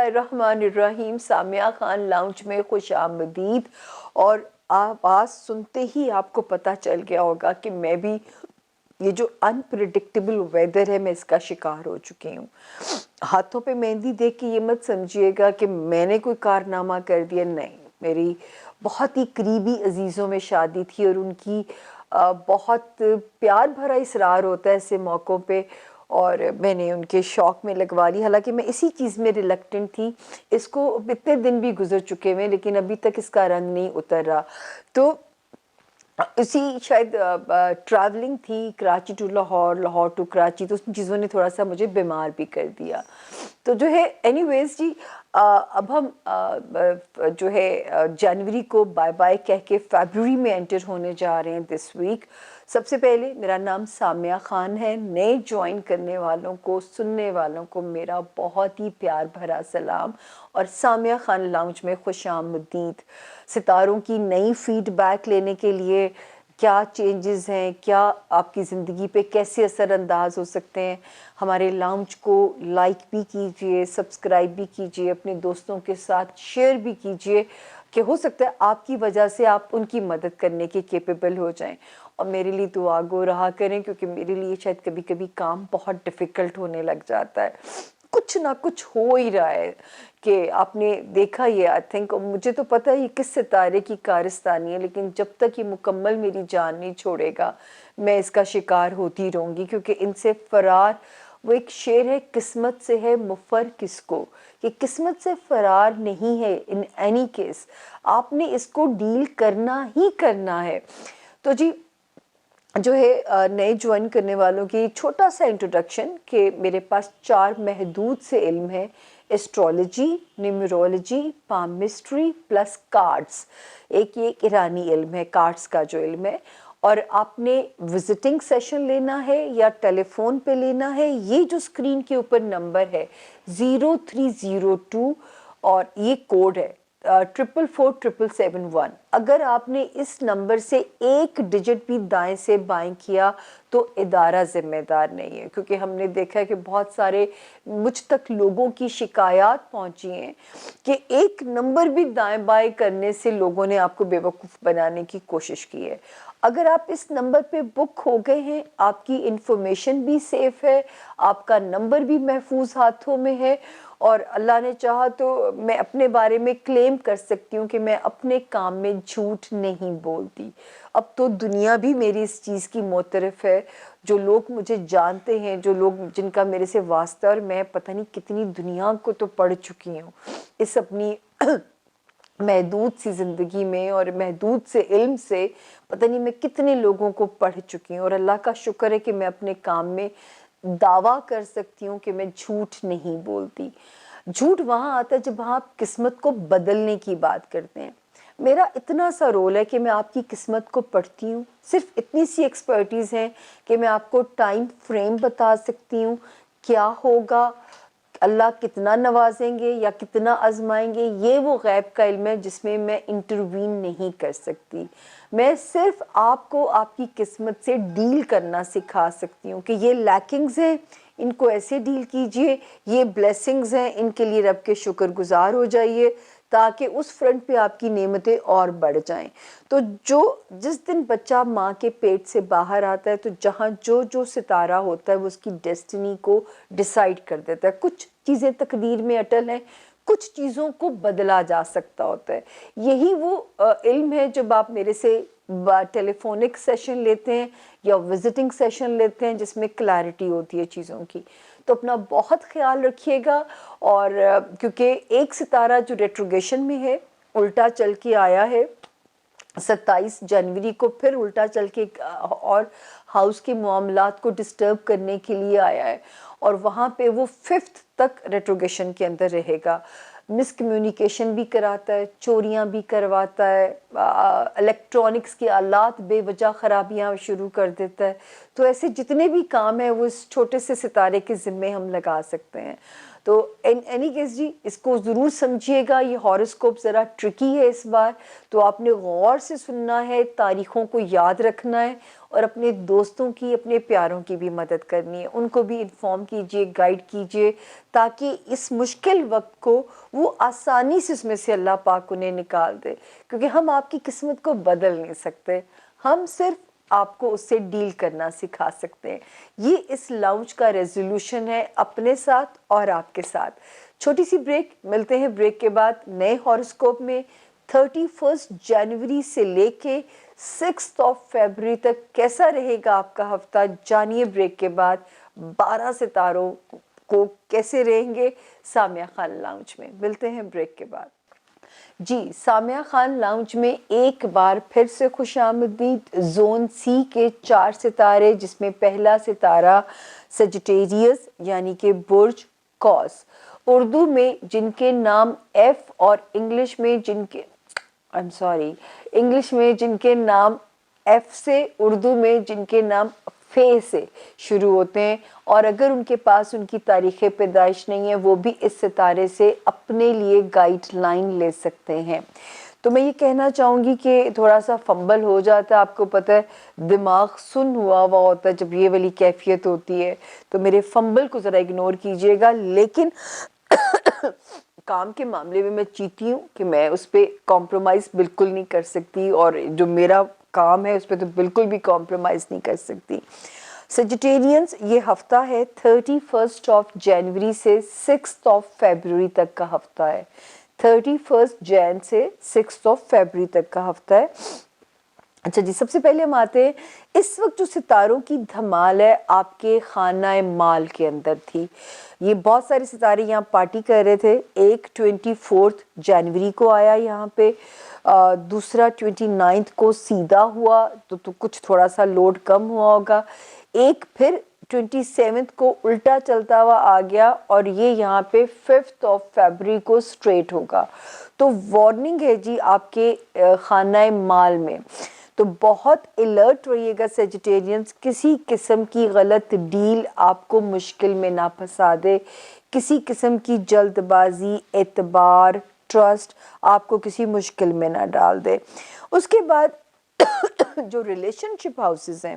बिस्मिल्लाहिर्रहमानिर्रहीम। सामिया खान लाउंज में खुश आमदीद। और आवाज़ सुनते ही आपको पता चल गया होगा कि मैं भी ये जो अनप्रिडिक्टेबल वेदर है मैं इसका शिकार हो चुकी हूँ। हाथों पे मेहंदी देख के ये मत समझिएगा कि मैंने कोई कारनामा कर दिया, नहीं। मेरी बहुत ही करीबी अजीज़ों में शादी थी और उनकी बहुत प्यार भरा इसरार होता है ऐसे मौक़ों पे, और मैंने उनके शौक़ में लगवा ली। हालांकि मैं इसी चीज़ में रिलक्टेंट थी। इसको इतने दिन भी गुजर चुके हुए लेकिन अभी तक इसका रंग नहीं उतर रहा। तो इसी शायद ट्रैवलिंग थी कराची टू लाहौर, लाहौर टू कराची, तो उन चीज़ों ने थोड़ा सा मुझे बीमार भी कर दिया। तो जो है एनीवेज जी, अब हम जो है जनवरी को बाय बाय कह के फरवरी में एंटर होने जा रहे हैं दिस वीक। सबसे पहले मेरा नाम सामिया खान है। नए ज्वाइन करने वालों को, सुनने वालों को मेरा बहुत ही प्यार भरा सलाम और सामिया खान लाउंज में खुश आमदीद। सितारों की नई फीडबैक लेने के लिए क्या चेंजेस हैं, क्या आपकी ज़िंदगी पे कैसे असरअंदाज हो सकते हैं, हमारे लाउंज को लाइक भी कीजिए, सब्सक्राइब भी कीजिए, अपने दोस्तों के साथ शेयर भी कीजिए कि हो सकता है आपकी वजह से आप उनकी मदद करने के केपेबल हो जाएं। और मेरे लिए दुआ गो रहा करें क्योंकि मेरे लिए शायद कभी कभी काम बहुत डिफ़िकल्ट होने लग जाता है। कुछ ना कुछ हो ही रहा है कि आपने देखा ये, आई थिंक मुझे तो पता है ये किस सितारे की कारस्तानी है, लेकिन जब तक ये मुकम्मल मेरी जान नहीं छोड़ेगा मैं इसका शिकार होती रहूँगी। क्योंकि इनसे फरार, वो एक शेर है, किस्मत से है मुफर किसको, कि किस्मत से फरार नहीं है इन एनी केस, आपने इसको डील करना ही करना है। तो जी जो है नए ज्वाइन करने वालों की छोटा सा इंट्रोडक्शन कि मेरे पास 4 महदूद से इल्म है: astrology, numerology, palmistry plus cards. एक ये ईरानी इल्म है कार्ड्स का जो इल्म है। और आपने विजिटिंग सेशन लेना है या टेलीफोन पे लेना है, ये जो स्क्रीन के ऊपर नंबर है 0302 और ये कोड है 4447771। अगर आपने इस नंबर से एक डिजिट भी दाएं से बाएं किया तो इदारा ज़िम्मेदार नहीं है। क्योंकि हमने देखा है कि बहुत सारे मुझ तक लोगों की शिकायत पहुंची हैं कि एक नंबर भी दाएं बाएं करने से लोगों ने आपको बेवकूफ़ बनाने की कोशिश की है। अगर आप इस नंबर पे बुक हो गए हैं, आपकी इंफॉर्मेशन भी सेफ है, आपका नंबर भी महफूज हाथों में है, और अल्लाह ने चाहा तो मैं अपने बारे में क्लेम कर सकती हूँ कि मैं अपने काम में झूठ नहीं बोलती। अब तो दुनिया भी मेरी इस चीज़ की मोतरफ है। जो लोग मुझे जानते हैं, जो लोग जिनका मेरे से वास्ता, और मैं पता नहीं कितनी दुनिया को तो पढ़ चुकी हूँ इस अपनी महदूद सी ज़िंदगी में, और महदूद से इल्म से पता नहीं मैं कितने लोगों को पढ़ चुकी हूँ। और अल्लाह का शुक्र है कि मैं अपने काम में दावा कर सकती हूँ कि मैं झूठ नहीं बोलती। झूठ वहाँ आता है जब आप किस्मत को बदलने की बात करते हैं। मेरा इतना सा रोल है कि मैं आपकी किस्मत को पढ़ती हूँ, सिर्फ इतनी सी एक्सपर्टीज़ है कि मैं आपको टाइम फ्रेम बता सकती हूँ क्या होगा, अल्लाह कितना नवाजेंगे या कितना आजमाएंगे, ये वो गैब का इल्म है जिसमें मैं इंटरवीन नहीं कर सकती। मैं सिर्फ आपको आपकी किस्मत से डील करना सिखा सकती हूँ कि ये लैकिंग्स हैं, इनको ऐसे डील कीजिए, ये ब्लेसिंग्स हैं, इनके लिए रब के शुक्रगुजार हो जाइए ताकि उस फ्रंट पे आपकी नेमतें और बढ़ जाएं। तो जिस दिन बच्चा माँ के पेट से बाहर आता है तो जहाँ जो जो सितारा होता है वो उसकी डेस्टिनी को डिसाइड कर देता है। कुछ चीज़ें तकदीर में अटल हैं, कुछ चीज़ों को बदला जा सकता होता है। यही वो इल्म है जब आप मेरे से टेलीफोनिक सेशन लेते हैं या विजिटिंग सेशन लेते हैं जिसमें क्लैरिटी होती है चीज़ों की। तो अपना बहुत ख्याल रखिएगा। और क्योंकि एक सितारा जो रेट्रोगेशन में है, उल्टा चल के आया है 27 जनवरी को, फिर उल्टा चल के और हाउस के मामलात को डिस्टर्ब करने के लिए आया है, और वहाँ पे वो 5th तक रेट्रोगेशन के अंदर रहेगा। मिसकम्युनिकेशन भी कराता है, चोरियां भी करवाता है, इलेक्ट्रॉनिक्स के आलात बेवजह ख़राबियाँ शुरू कर देता है। तो ऐसे जितने भी काम हैं वो इस छोटे से सितारे के ज़िम्मे हम लगा सकते हैं। तो इन एनी केस जी, इसको ज़रूर समझिएगा। ये हॉरोस्कोप ज़रा ट्रिकी है इस बार, तो आपने गौर से सुनना है, तारीख़ों को याद रखना है اور اپنے دوستوں کی, اپنے پیاروں کی بھی مدد کرنی ہے. ان کو بھی انفارم کیجئے, گائیڈ کیجئے, تاکہ اس مشکل وقت کو وہ آسانی سے اس میں سے اللہ پاک انہیں نکال دے. کیونکہ ہم آپ کی قسمت کو بدل نہیں سکتے, ہم صرف آپ کو اس سے ڈیل کرنا سکھا سکتے ہیں. یہ اس لاؤنج کا ریزولوشن ہے اپنے ساتھ اور آپ کے ساتھ. چھوٹی سی بریک, ملتے ہیں بریک کے بعد نئے ہاروسکوپ میں. 31 جنوری سے لے کے 6 فیبروری تک کیسا رہے گا آپ کا ہفتہ, جانیے بریک کے بعد. 12 ستاروں کو کیسے رہیں گے سامیہ خان لاؤنج میں. ملتے ہیں بریک کے بعد. جی, سامیہ خان لاؤنج میں ایک بار پھر سے خوش آمدید. زون سی کے 4 ستارے, جس میں پہلا ستارہ سیجیٹیریس یعنی کہ برج قوس, اردو میں جن کے نام ایف اور انگلش میں جن کے نام ایف سے, اردو میں جن کے نام فے سے شروع ہوتے ہیں, اور اگر ان کے پاس ان کی تاریخ پیدائش نہیں ہے وہ بھی اس ستارے سے اپنے لیے گائیڈ لائن لے سکتے ہیں. تو میں یہ کہنا چاہوں گی کہ تھوڑا سا فمبل ہو جاتا ہے, آپ کو پتہ ہے دماغ سن ہوا ہوتا ہے جب یہ والی کیفیت ہوتی ہے, تو میرے فمبل کو ذرا اگنور کیجیے گا. لیکن کام کے معاملے میں میں چیتی ہوں کہ میں اس پہ کمپرومائز بالکل نہیں کر سکتی, اور جو میرا کام ہے اس پہ تو بالکل بھی کمپرومائز نہیں کر سکتی. سیجیٹیرینز, یہ ہفتہ ہے 31 جنوری سے 6 فیبروری تک کا ہفتہ ہے. 31 جن سے 6 فیبروری تک کا ہفتہ ہے. اچھا جی, سب سے پہلے ہم آتے ہیں اس وقت جو ستاروں کی دھمال ہے آپ کے خانہ مال کے اندر تھی. یہ بہت سارے ستارے یہاں پارٹی کر رہے تھے. ایک 24 جنوری کو آیا یہاں پہ, دوسرا 29 کو سیدھا ہوا تو کچھ تھوڑا سا لوڈ کم ہوا ہوگا. ایک پھر 27 کو الٹا چلتا ہوا آ گیا, اور یہ یہاں پہ 5 فیبروری کو سٹریٹ ہوگا. تو وارننگ ہے جی آپ کے خانہ مال میں, تو بہت الرٹ رہیے گا سیجیٹیرینز. کسی قسم کی غلط ڈیل آپ کو مشکل میں نہ پھنسا دے, کسی قسم کی جلد بازی, اعتبار, ٹرسٹ آپ کو کسی مشکل میں نہ ڈال دے. اس کے بعد جو ریلیشن شپ ہاؤسز ہیں,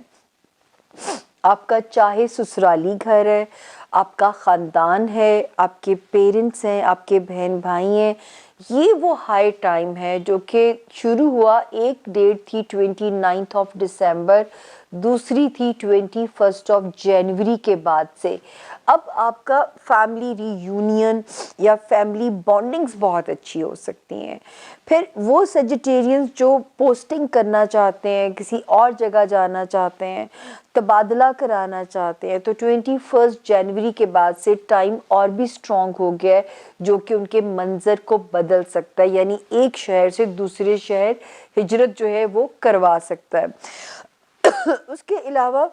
آپ کا چاہے سسرالی گھر ہے, آپ کا خاندان ہے, آپ کے پیرنٹس ہیں, آپ کے بہن بھائی ہیں, یہ وہ ہائی ٹائم ہے جو کہ شروع ہوا. ایک ڈیٹ تھی 29 دسمبر, دوسری تھی 21 جنوری کے بعد سے. اب آپ کا فیملی ری یونین یا فیملی بانڈنگز بہت اچھی ہو سکتی ہیں. پھر وہ سیجیٹیرینز جو پوسٹنگ کرنا چاہتے ہیں, کسی اور جگہ جانا چاہتے ہیں, تبادلہ کرانا چاہتے ہیں, تو 21 جنوری کے بعد سے ٹائم اور بھی سٹرونگ ہو گیا ہے, جو کہ ان کے منظر کو بدل سکتا ہے. یعنی ایک شہر سے دوسرے شہر ہجرت جو ہے وہ کروا سکتا ہے. اس کے علاوہ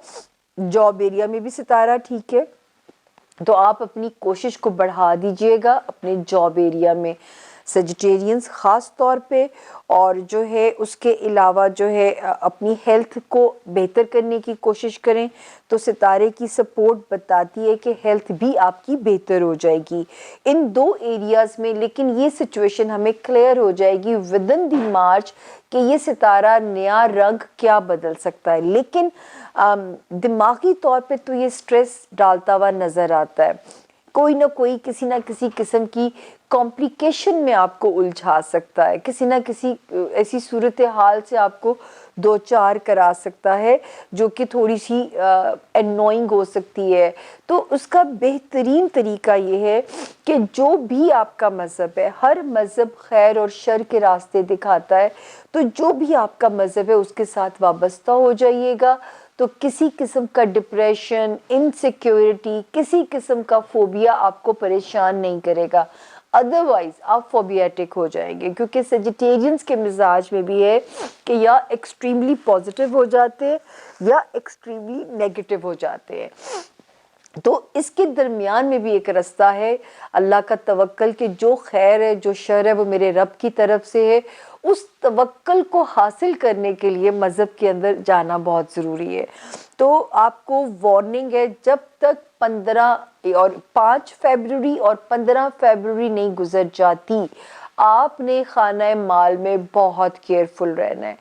جاب ایریا میں بھی ستارہ ٹھیک ہے, تو آپ اپنی کوشش کو بڑھا دیجئے گا اپنے جاب ایریا میں سیجیٹیرینز خاص طور پہ. اور جو ہے اس کے علاوہ جو ہے اپنی ہیلتھ کو بہتر کرنے کی کوشش کریں, تو ستارے کی سپورٹ بتاتی ہے کہ ہیلتھ بھی آپ کی بہتر ہو جائے گی ان 2 ایریاز میں. لیکن یہ سچویشن ہمیں کلیئر ہو جائے گی ودن دی مارچ کہ یہ ستارہ نیا رنگ کیا بدل سکتا ہے. لیکن دماغی طور پہ تو یہ سٹریس ڈالتا ہوا نظر آتا ہے. کوئی نہ کوئی کسی نہ کسی قسم کی کمپلیکیشن میں آپ کو الجھا سکتا ہے, کسی نہ کسی ایسی صورتحال سے آپ کو دو چار کرا سکتا ہے جو کہ تھوڑی سی انوائنگ ہو سکتی ہے. تو اس کا بہترین طریقہ یہ ہے کہ جو بھی آپ کا مذہب ہے, ہر مذہب خیر اور شر کے راستے دکھاتا ہے, تو جو بھی آپ کا مذہب ہے اس کے ساتھ وابستہ ہو جائیے گا. تو کسی قسم کا ڈپریشن, انسیکیورٹی, کسی قسم کا فوبیا آپ کو پریشان نہیں کرے گا. ادروائز آپ فوبیاٹک ہو جائیں گے, کیونکہ سیجیٹیرینز کے مزاج میں بھی ہے کہ یا ایکسٹریملی پازیٹیو ہو جاتے ہیں یا ایکسٹریملی نیگیٹو ہو جاتے ہیں. تو اس کے درمیان میں بھی ایک رستہ ہے اللہ کا توکل کہ جو خیر ہے جو شر ہے وہ میرے رب کی طرف سے ہے. اس توکل کو حاصل کرنے کے لیے مذہب کے اندر جانا بہت ضروری ہے. تو آپ کو وارننگ ہے, جب تک 5 فیبروری اور 15 فیبروری نہیں گزر جاتی, آپ نے خانہ مال میں بہت کیئرفل رہنا ہے.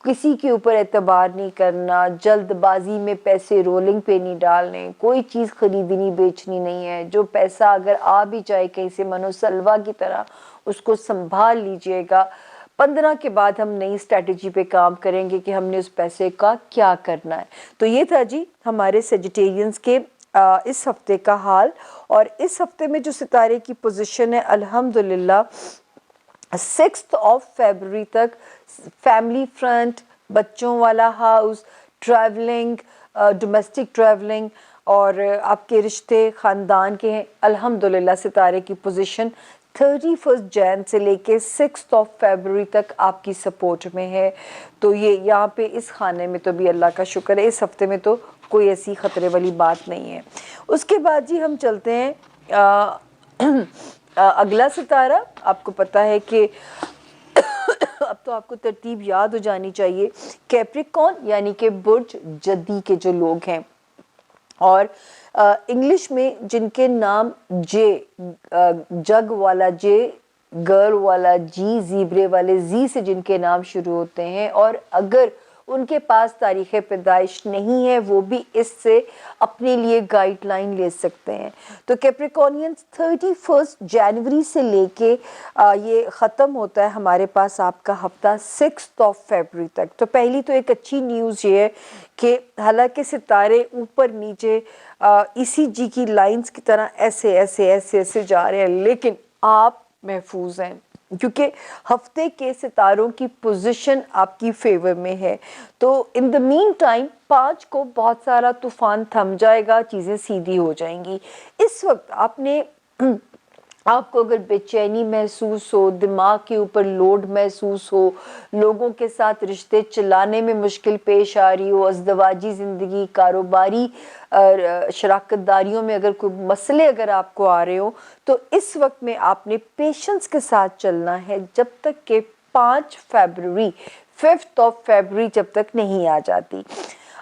किसी के ऊपर एतबार नहीं करना, जल्द बाजी में पैसे रोलिंग पे नहीं डालने, कोई चीज़ खरीदनी बेचनी नहीं है। जो पैसा अगर आ भी जाए कहीं से मनो सलवा की तरह, उसको संभाल लीजिएगा। 15 के बाद हम नई स्ट्रैटेजी पे काम करेंगे कि हमने उस पैसे का क्या करना है। तो ये था जी हमारे सेजिटेरियंस के इस हफ्ते का हाल। और इस हफ्ते में जो सितारे की पोजीशन है अल्हम्दुलिल्लाह 6 फरवरी तक फैमिली फ्रंट, बच्चों वाला हाउस, ट्रैवलिंग, डोमेस्टिक ट्रैवलिंग और आपके रिश्ते ख़ानदान के हैं। अल्हम्दुलिल्लाह सितारे की पोजीशन 31 जैन से लेके 6 फरवरी तक आपकी सपोर्ट में है। तो ये यहाँ पे इस खाने में तो भी अल्लाह का शुक्र है, इस हफ्ते में तो कोई ऐसी ख़तरे वाली बात नहीं है। उसके बाद जी हम चलते हैं अगला सितारा। आपको पता है कि अब तो आपको तरतीब याद हो जानी चाहिए। कैप्रिकॉन यानी कि बुर्ज जद्दी के जो लोग हैं, और इंग्लिश में जिनके नाम जे, जग वाला जे, गर्ल वाला जी, ज़ीब्रे वाले जी से जिनके नाम शुरू होते हैं, और अगर उनके पास तारीख़ पैदाइश नहीं है वो भी इससे अपने लिए गाइडलाइन ले सकते हैं। तो कैप्रिकॉनियंस 31 जनवरी से लेके ये ख़त्म होता है हमारे पास आपका हफ्ता 6 फरवरी तक। तो पहली तो एक अच्छी न्यूज़ ये है कि हालांकि सितारे ऊपर नीचे ECG की लाइंस की तरह ऐसे ऐसे ऐसे ऐसे जा रहे हैं, लेकिन आप महफूज हैं क्योंकि हफ्ते के सितारों की पोजीशन आपकी फेवर में है। तो इन द मीन टाइम 5 को बहुत सारा तूफान थम जाएगा, चीज़ें सीधी हो जाएंगी। इस वक्त आपको अगर बेचैनी महसूस हो, दिमाग के ऊपर लोड महसूस हो, लोगों के साथ रिश्ते चलाने में मुश्किल पेश आ रही हो, अज़दवाजी ज़िंदगी, कारोबारी शराकतदारियों में अगर कोई मसले अगर आपको आ रहे हो, तो इस वक्त में आपने पेशेंस के साथ चलना है जब तक कि 5 फरवरी जब तक नहीं आ जाती।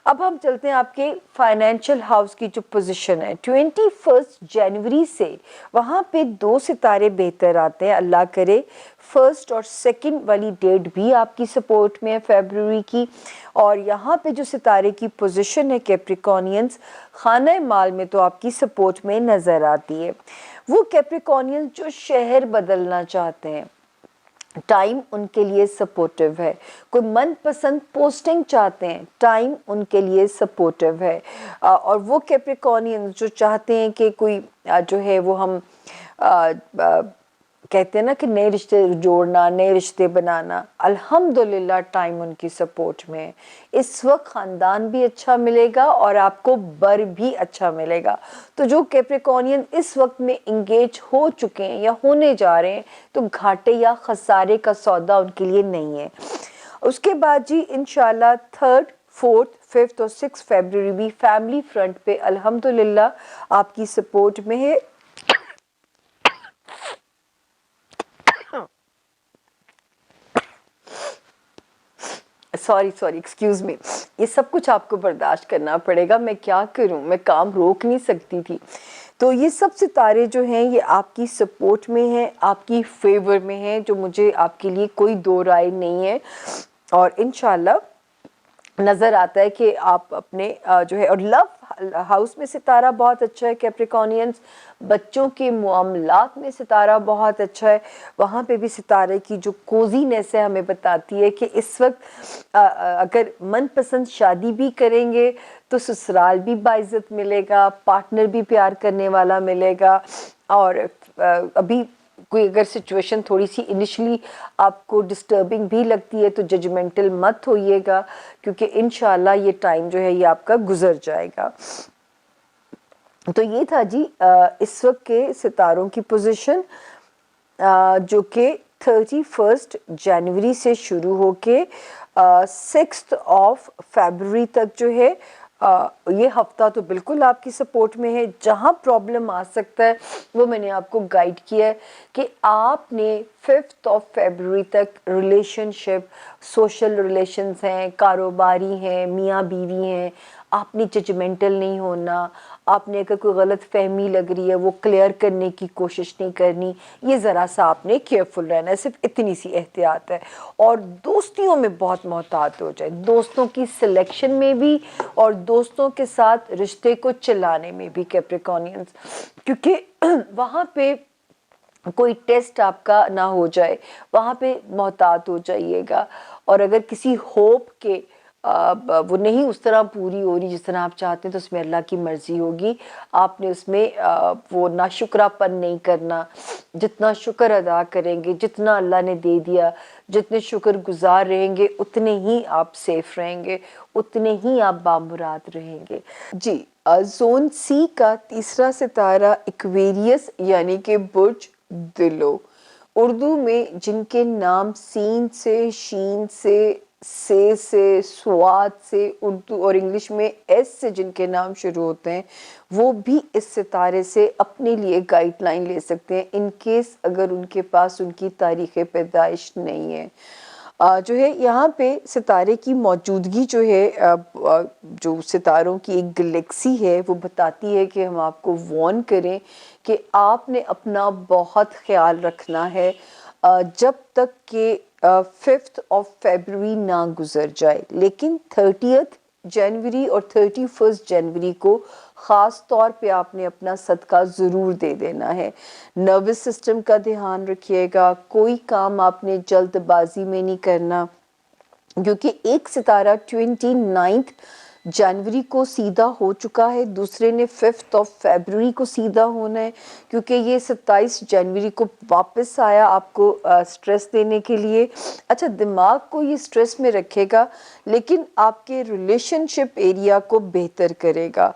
अब हम चलते हैं आपके फाइनेंशियल हाउस की जो पोजीशन है 21 जनवरी से, वहाँ पे 2 सितारे बेहतर आते हैं। अल्लाह करे 1 और 2 वाली डेट भी आपकी सपोर्ट में है फरवरी की। और यहाँ पे जो सितारे की पोजीशन है कैप्रिकॉनियंस खाना माल में तो आपकी सपोर्ट में नज़र आती है। वो कैप्रिकॉनियंस जो शहर बदलना चाहते हैं, टाइम उनके लिए सपोर्टिव है। कोई मनपसंद पोस्टिंग चाहते हैं, टाइम उनके लिए सपोर्टिव है। और वो कैप्रिकॉनियंस जो चाहते हैं कि कोई जो है वो हम कहते हैं ना कि नए रिश्ते जोड़ना, नए रिश्ते बनाना, अल्हम्दुलिल्लाह टाइम उनकी सपोर्ट में है। इस वक्त ख़ानदान भी अच्छा मिलेगा और आपको बर भी अच्छा मिलेगा। तो जो कैप्रिकॉनियन इस वक्त में इंगेज हो चुके हैं या होने जा रहे हैं, तो घाटे या खसारे का सौदा उनके लिए नहीं है। उसके बाद जी इंशाल्लाह 3, 4, 5 और 6 फरवरी भी फैमिली फ्रंट पे अल्हम्दुलिल्लाह आपकी सपोर्ट में है। सॉरी एक्सक्यूज़ मी, ये सब कुछ आपको बर्दाश्त करना पड़ेगा, मैं क्या करूं, मैं काम रोक नहीं सकती थी। तो ये सब सितारे जो हैं ये आपकी सपोर्ट में हैं, आपकी फेवर में हैं, जो मुझे आपके लिए कोई दो राय नहीं है। और इंशाल्लाह नज़र आता है कि आप अपने जो है, और लव हाउस में सितारा बहुत अच्छा है कैप्रिकॉनियंस, बच्चों के मामलात में सितारा बहुत अच्छा है। वहाँ पे भी सितारे की जो कोजीनेस है हमें बताती है कि इस वक्त अगर मनपसंद शादी भी करेंगे तो ससुराल भी बाइज़्ज़त मिलेगा, पार्टनर भी प्यार करने वाला मिलेगा। और अभी कोई अगर सिचुएशन थोड़ी सी इनिशियली आपको डिस्टर्बिंग भी लगती है तो जजमेंटल मत होइएगा, क्योंकि इंशाल्लाह ये टाइम जो है ये आपका गुजर जाएगा। तो ये था जी इस वक्त के सितारों की पोजीशन, जो कि 31 जनवरी से शुरू होके 6 फरवरी तक जो है ये हफ्ता तो बिल्कुल आपकी सपोर्ट में है। जहाँ प्रॉब्लम आ सकता है वो मैंने आपको गाइड किया है कि आपने 5 फरवरी तक रिलेशनशिप, सोशल रिलेशंस हैं, कारोबारी हैं, मियाँ बीवी हैं, आपने जजमेंटल नहीं होना, آپ نے اگر کوئی غلط فہمی لگ رہی ہے وہ کلیئر کرنے کی کوشش نہیں کرنی، یہ ذرا سا آپ نے کیئرفل رہنا ہے، صرف اتنی سی احتیاط ہے۔ اور دوستیوں میں بہت محتاط ہو جائے، دوستوں کی سلیکشن میں بھی اور دوستوں کے ساتھ رشتے کو چلانے میں بھی کیپریکونینز، کیونکہ وہاں پہ کوئی ٹیسٹ آپ کا نہ ہو جائے، وہاں پہ محتاط ہو جائیے گا۔ اور اگر کسی ہوپ کے وہ نہیں اس طرح پوری ہو رہی جس طرح آپ چاہتے ہیں تو اس میں اللہ کی مرضی ہوگی، آپ نے اس میں وہ ناشکرا پن نہیں کرنا، جتنا شکر ادا کریں گے، جتنا اللہ نے دے دیا، جتنے شکر گزار رہیں گے اتنے ہی آپ سیف رہیں گے، اتنے ہی آپ بامراد رہیں گے۔ جی، زون سی کا تیسرا ستارہ ایکویریس یعنی کہ برج دلو، اردو میں جن کے نام سین سے، شین سے سواد سے، اردو اور انگلش میں ایس سے جن کے نام شروع ہوتے ہیں، وہ بھی اس ستارے سے اپنے لیے گائیڈ لائن لے سکتے ہیں ان کیس اگر ان کے پاس ان کی تاریخ پیدائش نہیں ہے۔ جو ہے یہاں پہ ستارے کی موجودگی جو ہے، جو ستاروں کی ایک گلیکسی ہے، وہ بتاتی ہے کہ ہم آپ کو وارن کریں کہ آپ نے اپنا بہت خیال رکھنا ہے جب تک کہ 5 فیبروری نہ گزر جائے، لیکن 30 جنوری اور 31 جنوری کو خاص طور پہ آپ نے اپنا صدقہ ضرور دے دینا ہے۔ نروس سسٹم کا دھیان رکھیے گا، کوئی کام آپ نے جلد بازی میں نہیں کرنا، کیونکہ ایک ستارہ 29 جنوری کو سیدھا ہو چکا ہے، دوسرے نے 5 فیبروری کو سیدھا ہونا ہے، کیونکہ یہ 27 جنوری کو واپس آیا آپ کو سٹریس دینے کے لیے۔ اچھا، دماغ کو یہ سٹریس میں رکھے گا لیکن آپ کے ریلیشن شپ ایریا کو بہتر کرے گا،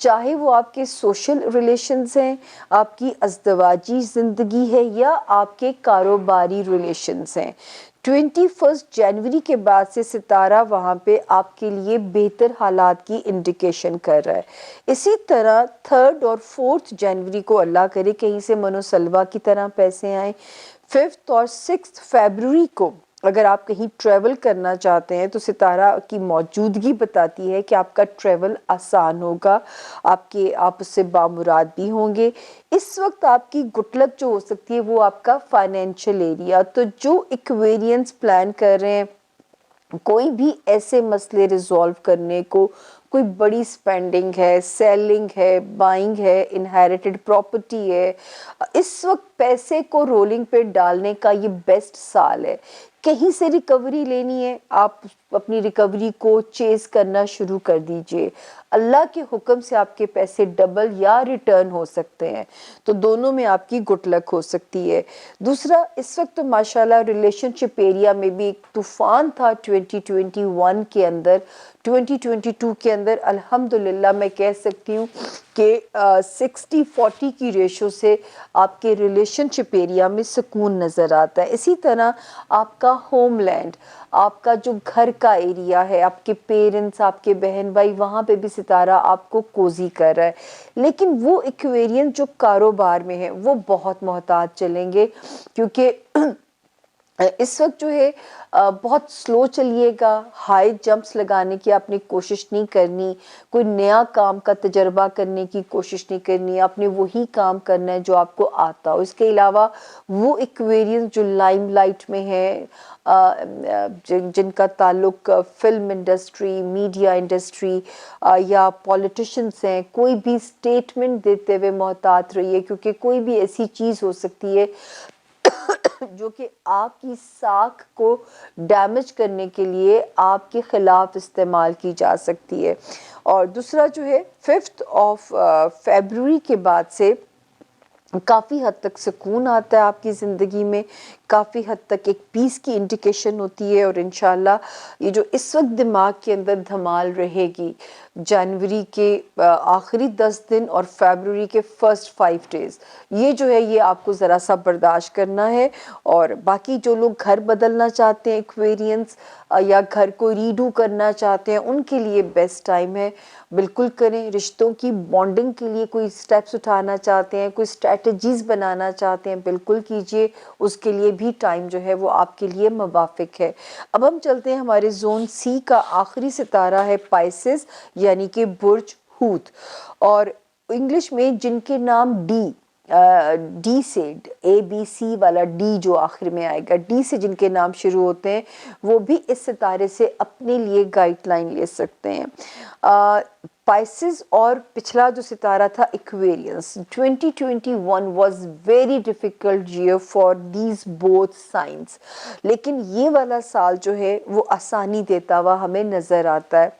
چاہے وہ آپ کے سوشل ریلیشنز ہیں، آپ کی ازدواجی زندگی ہے یا آپ کے کاروباری ریلیشنز ہیں۔ 21 جنوری کے بعد سے ستارہ وہاں پہ آپ کے لیے بہتر حالات کی انڈیکیشن کر رہا ہے۔ اسی طرح 3 اور 4 جنوری کو اللہ کرے کہیں سے منو سلوا کی طرح پیسے آئیں۔ 5 اور 6 فیبروری کو اگر آپ کہیں ٹریول کرنا چاہتے ہیں تو ستارہ کی موجودگی بتاتی ہے کہ آپ کا ٹریول آسان ہوگا، آپ اس سے بامراد بھی ہوں گے۔ اس وقت آپ کی گٹ لک جو ہو سکتی ہے وہ آپ کا فائنینشیل ایریا، تو جو ایکویرینس پلان کر رہے ہیں، کوئی بھی ایسے مسئلے ریزولو کرنے کو، کوئی بڑی سپینڈنگ ہے، سیلنگ ہے، بائنگ ہے، انہیریٹڈ پراپرٹی ہے، اس وقت پیسے کو رولنگ پہ ڈالنے کا یہ بیسٹ سال ہے۔ کہیں سے ریکوری لینی ہے، آپ اپنی ریکوری کو چیز کرنا شروع کر دیجئے، اللہ کے حکم سے آپ کے پیسے ڈبل یا ریٹرن ہو سکتے ہیں، تو دونوں میں آپ کی گٹ لک ہو سکتی ہے۔ دوسرا، اس وقت تو ماشاءاللہ ریلیشن شپ ایریا میں بھی ایک طوفان تھا 2021 کے اندر، 2022 کے اندر الحمدللہ میں کہہ سکتی ہوں کہ 60-40 کی ریشو سے آپ کے ریلیشن شپ ایریا میں سکون نظر آتا ہے۔ اسی طرح آپ کا ہوم لینڈ، آپ کا جو گھر کا ایریا ہے، آپ کے پیرنٹس، آپ کے بہن بھائی، وہاں پہ بھی ستارہ آپ کو کوزی کر رہا ہے۔ لیکن وہ ایکویرین جو کاروبار میں ہے وہ بہت محتاط چلیں گے، کیونکہ اس وقت جو ہے بہت سلو چلیے گا، ہائی جمپس لگانے کی آپ نے کوشش نہیں کرنی، کوئی نیا کام کا تجربہ کرنے کی کوشش نہیں کرنی، آپ نے وہی کام کرنا ہے جو آپ کو آتا ہو۔ اس کے علاوہ وہ ایکویرینس جو لائم لائٹ میں ہے، جن کا تعلق فلم انڈسٹری، میڈیا انڈسٹری یا پولیٹیشنز ہیں، کوئی بھی اسٹیٹمنٹ دیتے ہوئے محتاط رہیے، کیونکہ کوئی بھی ایسی چیز ہو سکتی ہے جو کہ آپ کی ساکھ کو ڈیمیج کرنے کے لیے آپ کے خلاف استعمال کی جا سکتی ہے۔ اور دوسرا جو ہے 5 فیبروری کے بعد سے کافی حد تک سکون آتا ہے آپ کی زندگی میں، کافی حد تک ایک پیس کی انڈیکیشن ہوتی ہے، اور انشاءاللہ یہ جو اس وقت دماغ کے اندر دھمال رہے گی جنوری کے آخری 10 دن اور فیبروری کے فرسٹ 5 ڈیز، یہ جو ہے یہ آپ کو ذرا سا برداشت کرنا ہے۔ اور باقی جو لوگ گھر بدلنا چاہتے ہیں ایکویرینس، یا گھر کو ریڈو کرنا چاہتے ہیں، ان کے لیے بیسٹ ٹائم ہے، بالکل کریں۔ رشتوں کی بانڈنگ کے لیے کوئی سٹیپس اٹھانا چاہتے ہیں، کوئی اسٹریٹجیز بنانا چاہتے ہیں، بالکل کیجئے، اس کے لیے بھی ٹائم جو ہے وہ آپ کے لیے موافق ہے۔ اب ہم چلتے ہیں، ہمارے زون سی کا آخری ستارہ ہے پائسس یعنی کہ برج ہوت، اور इंग्लिश में जिनके नाम डी से, ABC वाला डी जो आखिर में आएगा, डी से जिनके नाम शुरू होते हैं वो भी इस सितारे से अपने लिए गाइडलाइन ले सकते हैं। पाइसेस और पिछला जो सितारा था Aquarius, 2021 was very difficult year for these both science, लेकिन ये वाला साल जो है वो आसानी देता हुआ हमें नज़र आता है।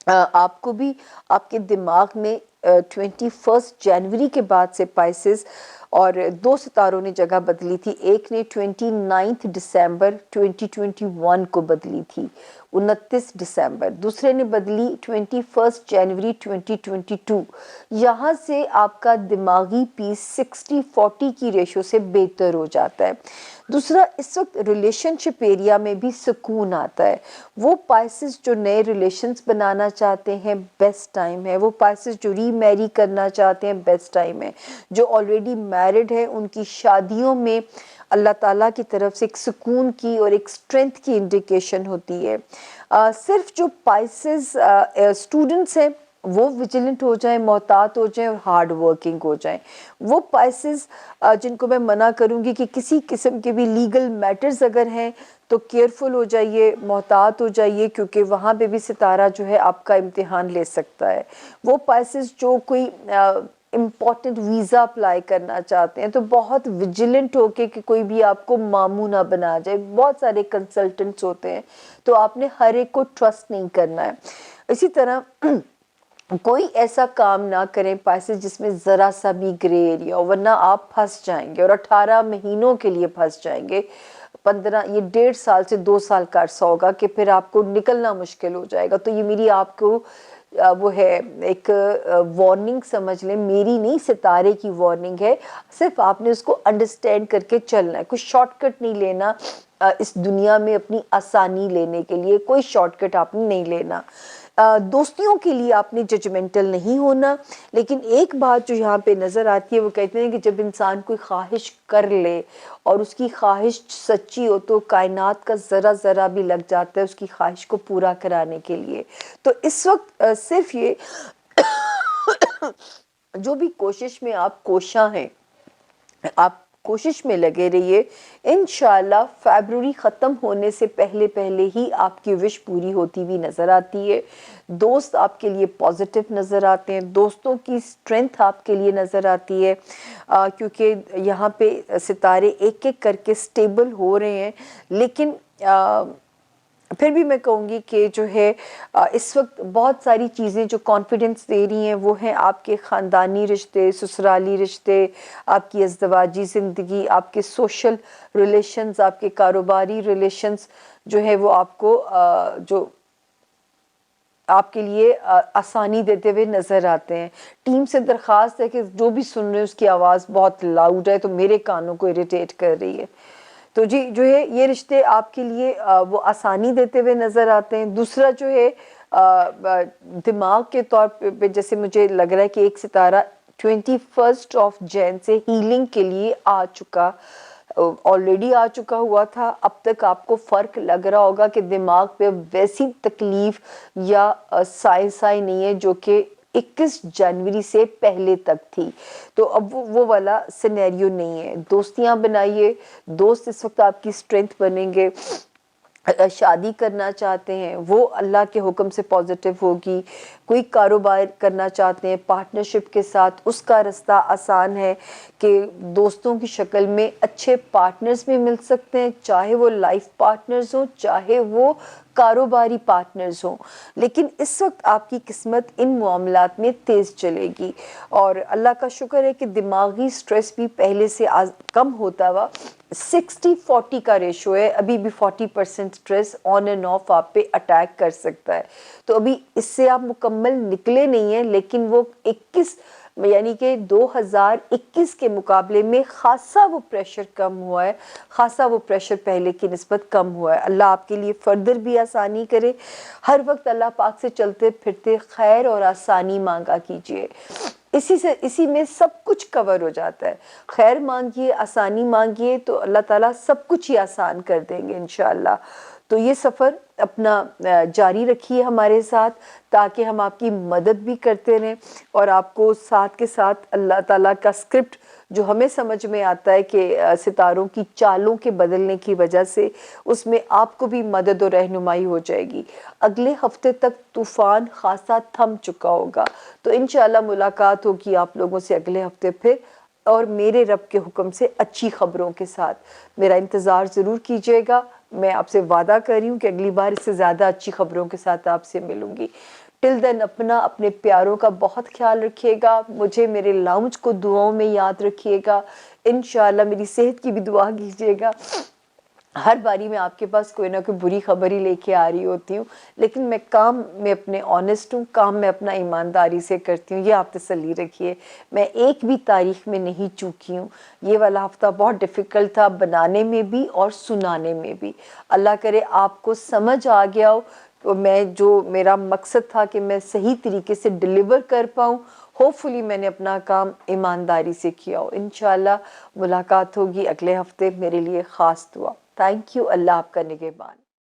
आपको भी आपके दिमाग में 21 जनवरी के बाद से पाइसेस और दो सितारों ने जगह बदली थी। एक ने 29 दिसंबर 2021 को बदली थी, 29 दिसंबर, दूसरे ने बदली 21 जनवरी 2022। यहाँ से आपका दिमागी पीस 60-40 की रेशो से बेहतर हो जाता है। दूसरा, इस वक्त रिलेशनशिप एरिया में भी सुकून आता है। वो पाइसेस जो नए रिलेशंस बनाना चाहते हैं बेस्ट टाइम है, वो पाइसेस जो रीमैरी करना चाहते हैं बेस्ट टाइम है, जो ऑलरेडी मैरिड है उनकी शादियों में अल्लाह ताला की तरफ से एक सुकून की और एक स्ट्रेंथ की इंडिकेशन होती है। सिर्फ जो पाइसेस स्टूडेंट्स हैं वो विजिलेंट हो जाएं, मोहतात हो जाएं और हार्ड वर्किंग हो जाएं। वो पाइसेस जिनको मैं मना करूंगी कि किसी किस्म के भी लीगल मैटर्स अगर हैं तो केयरफुल हो जाइए, मोहतात हो जाइए, क्योंकि वहाँ पे भी सितारा जो है आपका इम्तिहान ले सकता है। वो पाइसेस जो कोई इम्पॉर्टेंट वीज़ा अप्लाई करना चाहते हैं तो बहुत विजिलेंट होके कि कोई भी आपको मामू ना बना जाए। बहुत सारे कंसल्टेंट्स होते हैं तो आपने हर एक को ट्रस्ट नहीं करना है। इसी तरह कोई ऐसा काम ना करें पाइसेस जिसमें ज़रा सा भी ग्रे एरिया हो, वरना आप फंस जाएंगे और 18 महीनों के लिए फंस जाएंगे। 15 ये 1.5 साल से 2 साल का अरसा होगा कि फिर आपको निकलना मुश्किल हो जाएगा। तो ये मेरी आपको वो है एक वार्निंग समझ लें, मेरी नहीं सितारे की वार्निंग है। सिर्फ आपने उसको अंडरस्टैंड करके चलना है, कुछ शॉर्टकट नहीं लेना। इस दुनिया में अपनी आसानी लेने के लिए कोई शॉर्टकट आपने नहीं लेना। दोस्तियों के लिए आपने जजमेंटल नहीं होना। लेकिन एक बात जो यहाँ पे नज़र आती है, वो कहते हैं कि जब इंसान कोई ख्वाहिश कर ले और उसकी ख्वाहिश सच्ची हो तो कायनात का ज़रा ज़रा भी लग जाता है उसकी ख्वाहिश को पूरा कराने के लिए। तो इस वक्त सिर्फ ये जो भी कोशिश में आप कोशा हैं, आप कोशिश में लगे रहिए। इंशाल्लाह फरवरी ख़त्म होने से पहले पहले ही आपकी विश पूरी होती हुई नज़र आती है। दोस्त आपके लिए पॉजिटिव नज़र आते हैं, दोस्तों की स्ट्रेंथ आपके लिए नज़र आती है, क्योंकि यहाँ पे सितारे एक एक करके स्टेबल हो रहे हैं। लेकिन फिर भी मैं कहूँगी कि जो है इस वक्त बहुत सारी चीज़ें जो कॉन्फिडेंस दे रही हैं वो हैं आपके ख़ानदानी रिश्ते, ससुराली रिश्ते, आपकी अज़दवाजी ज़िंदगी, आपके सोशल रिलेशंस, आपके कारोबारी रिलेशंस जो है वो आपको जो आपके लिए आसानी देते हुए नज़र आते हैं। टीम से दरख्वास्त है कि जो भी सुन रहे हैं उसकी आवाज़ बहुत लाउड है तो मेरे कानों को इरिटेट कर रही है। तो जी जो है ये रिश्ते आपके लिए वो आसानी देते हुए नज़र आते हैं। दूसरा जो है दिमाग के तौर पे जैसे मुझे लग रहा है कि एक सितारा 21 जनवरी से हीलिंग के लिए आ चुका, ऑलरेडी आ चुका हुआ था। अब तक आपको फ़र्क लग रहा होगा कि दिमाग पे वैसी तकलीफ़ या साई नहीं है जो कि 21 जनवरी से पहले तक थी। तो अब वो वाला सिनेरियो नहीं है। दोस्तियां बनाइए, दोस्त इस वक्त आपकी स्ट्रेंथ बनेंगे। शादी करना चाहते हैं वो अल्लाह के हुक्म से पॉजिटिव होगी। कोई कारोबार करना चाहते हैं पार्टनरशिप के साथ, उसका रास्ता आसान है कि दोस्तों की शक्ल में अच्छे पार्टनर्स भी मिल सकते हैं, चाहे वो लाइफ पार्टनर्स हों चाहे वो कारोबारी पार्टनर्स हों। लेकिन इस वक्त आपकी किस्मत इन मामलात में तेज़ चलेगी और अल्लाह का शुक्र है कि दिमागी स्ट्रेस भी पहले से कम होता हुआ 60-40 का रेशो है। अभी भी 40% स्ट्रेस ऑन एंड ऑफ आप पे अटैक कर सकता है। तो अभी इससे आप मुकम्मल निकले नहीं हैं, लेकिन वो 21 यानी कि 2021 के मुकाबले में खासा वो प्रेशर कम हुआ है, खासा वो प्रेशर पहले की निस्बत कम हुआ है। अल्लाह आपके लिए फर्दर भी आसानी करे। हर वक्त अल्लाह पाक से चलते फिरते खैर और आसानी मांगा कीजिए, इसी में सब कुछ कवर हो जाता है। खैर मांगिए, आसानी मांगिए तो अल्लाह ताला सब कुछ ही आसान कर देंगे इंशाअल्लाह। تو یہ سفر اپنا جاری رکھیے ہمارے ساتھ، تاکہ ہم آپ کی مدد بھی کرتے رہیں، اور آپ کو ساتھ کے ساتھ اللہ تعالیٰ کا اسکرپٹ جو ہمیں سمجھ میں آتا ہے کہ ستاروں کی چالوں کے بدلنے کی وجہ سے اس میں آپ کو بھی مدد اور رہنمائی ہو جائے گی۔ اگلے ہفتے تک طوفان خاصا تھم چکا ہوگا، تو انشاءاللہ ملاقات ہوگی آپ لوگوں سے اگلے ہفتے پھر، اور میرے رب کے حکم سے اچھی خبروں کے ساتھ۔ میرا انتظار ضرور کیجیے گا، میں آپ سے وعدہ کر رہی ہوں کہ اگلی بار اس سے زیادہ اچھی خبروں کے ساتھ آپ سے ملوں گی۔ ٹل دین اپنے پیاروں کا بہت خیال رکھیے گا، مجھے میرے لاؤنج کو دعاؤں میں یاد رکھیے گا، انشاءاللہ میری صحت کی بھی دعا کیجیے گا۔ ہر باری میں آپ کے پاس کوئی نہ کوئی بری خبر ہی لے کے آ رہی ہوتی ہوں، لیکن میں کام میں اپنے آنیسٹ ہوں، کام میں اپنا ایمانداری سے کرتی ہوں، یہ آپ تسلی رکھیے۔ میں ایک بھی تاریخ میں نہیں چوکی ہوں۔ یہ والا ہفتہ بہت ڈیفیکلٹ تھا، بنانے میں بھی اور سنانے میں بھی۔ اللہ کرے آپ کو سمجھ آ گیا ہو، میں جو میرا مقصد تھا کہ میں صحیح طریقے سے ڈیلیور کر پاؤں، ہوپفلی میں نے اپنا کام ایمانداری سے کیا ہو۔ انشاءاللہ ملاقات ہوگی اگلے ہفتے، میرے لیے خاص دعا۔ تھینک یو، اللہ آپ کا نگہبان۔